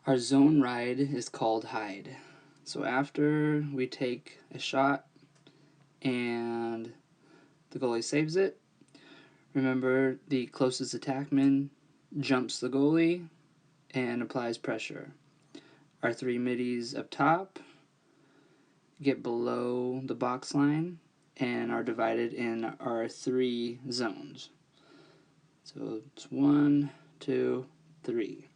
Our zone ride is called Hyde. So after we take a shot and the goalie saves it, remember the closest attackman jumps the goalie and applies pressure. Our three middies up top get below the box line and are divided in our three zones. So it's 1, 2, 3.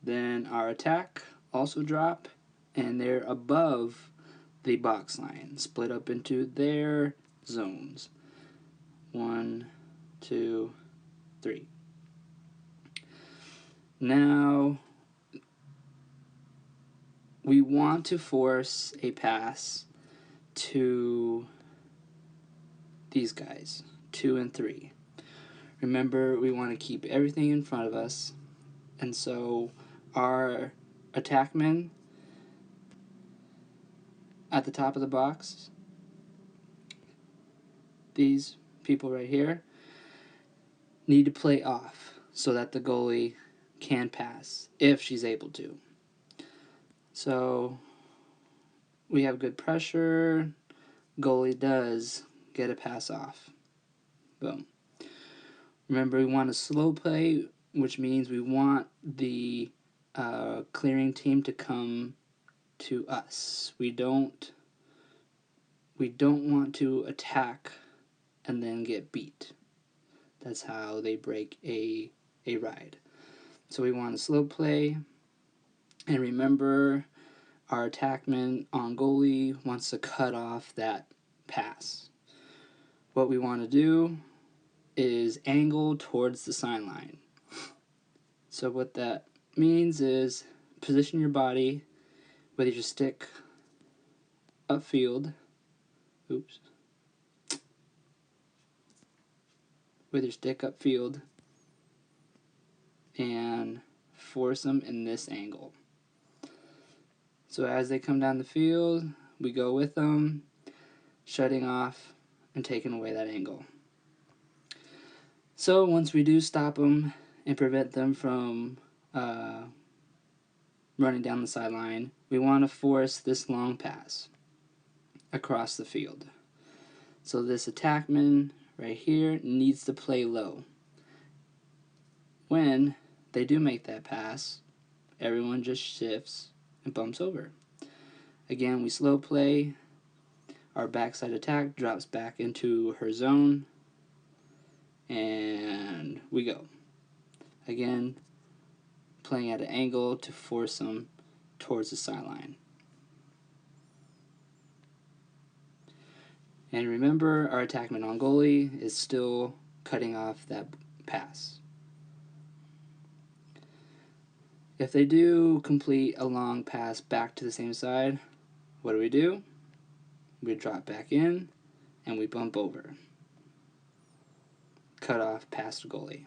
Then our attack also drop, and they're above the box line, split up into their zones. 1, 2, 3. Now, we want to force a pass to these guys, 2 and 3. Remember, we want to keep everything in front of us, and so our attackmen at the top of the box, these people right here, need to play off so that the goalie can pass if she's able to. So we have good pressure. Goalie does get a pass off. Boom. Remember, we want a slow play, which means we want the clearing team to come to us. We don't want to attack and then get beat. That's how they break a ride. So we want a slow play. And remember, our attackman on goalie wants to cut off that pass. What we want to do is angle towards the sideline. So what that means is position your body with your stick upfield. Oops. With your stick upfield and force them in this angle. So as they come down the field, we go with them, shutting off and taking away that angle. So once we do stop them and prevent them from running down the sideline, we want to force this long pass across the field. So this attackman right here needs to play low. When they do make that pass, everyone just shifts and bumps over. Again, we slow play. Our backside attack drops back into her zone, and we go. Again, playing at an angle to force them towards the sideline. And remember, our attackman on goalie is still cutting off that pass. If they do complete a long pass back to the same side, what do? We drop back in and we bump over. Cut off past the goalie.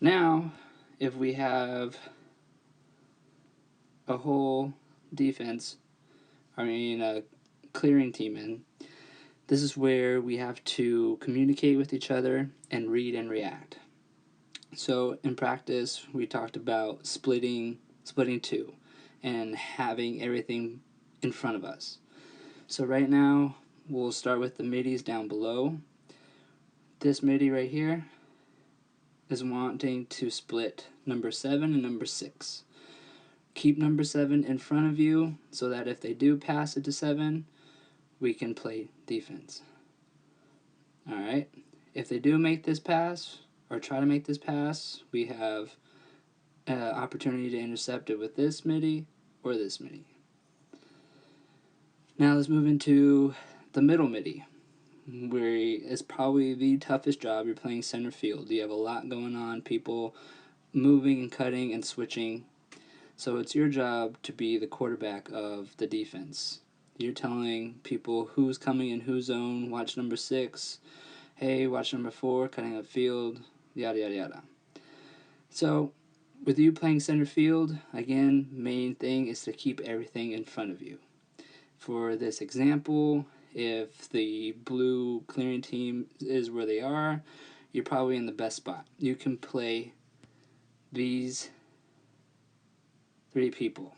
Now, if we have a whole defense, a clearing team in, this is where we have to communicate with each other and read and react. So in practice, we talked about splitting two and having everything in front of us. So right now, we'll start with the middies down below. This middy right here is wanting to split number 7 and number 6. Keep number 7 in front of you so that if they do pass it to 7, we can play defense. Alright, if they do make this pass, or try to make this pass, we have an opportunity to intercept it with this midi or this midi. Now let's move into the middle midi, where it's probably the toughest job. You're playing center field. You have a lot going on, people moving and cutting and switching. So it's your job to be the quarterback of the defense. You're telling people who's coming in whose zone, watch number 6, hey, watch number 4, cutting up field, yada, yada, yada. So with you playing center field, again, main thing is to keep everything in front of you. For this example, if the blue clearing team is where they are, you're probably in the best spot. You can play these 3 people.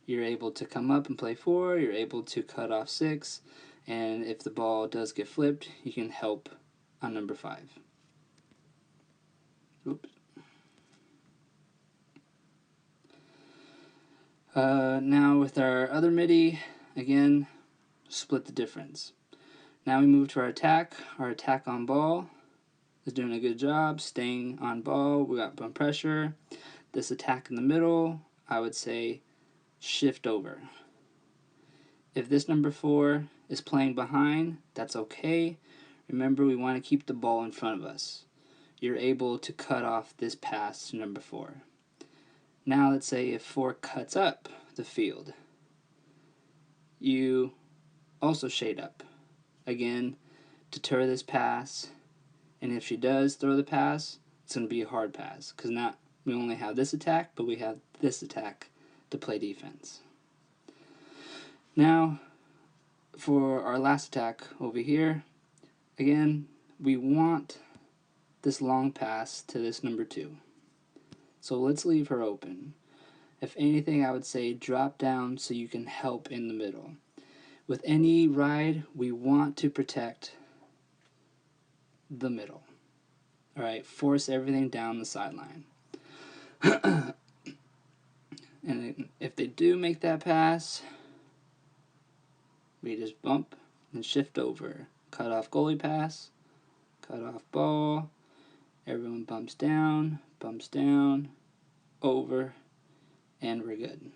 You're able to come up and play 4, you're able to cut off 6, and if the ball does get flipped, you can help on number 5. Oops. Now with our other MIDI, again, split the difference. Now we move to our attack. Our attack on ball is doing a good job, staying on ball. We got bump pressure. This attack in the middle, I would say shift over. If this number 4 is playing behind, that's okay. Remember, we want to keep the ball in front of us. You're able to cut off this pass to number 4. Now let's say if 4 cuts up the field, you also shade up. Again, deter this pass, and if she does throw the pass, it's going to be a hard pass, because now we only have this attack, but we have this attack to play defense. Now, for our last attack over here, again, we want this long pass to this number 2. So let's leave her open. If anything, I would say drop down so you can help in the middle. With any ride, we want to protect the middle. Alright, force everything down the sideline. And if they do make that pass, we just bump and shift over. Cut off goalie pass, cut off ball, everyone bumps down, over, and we're good.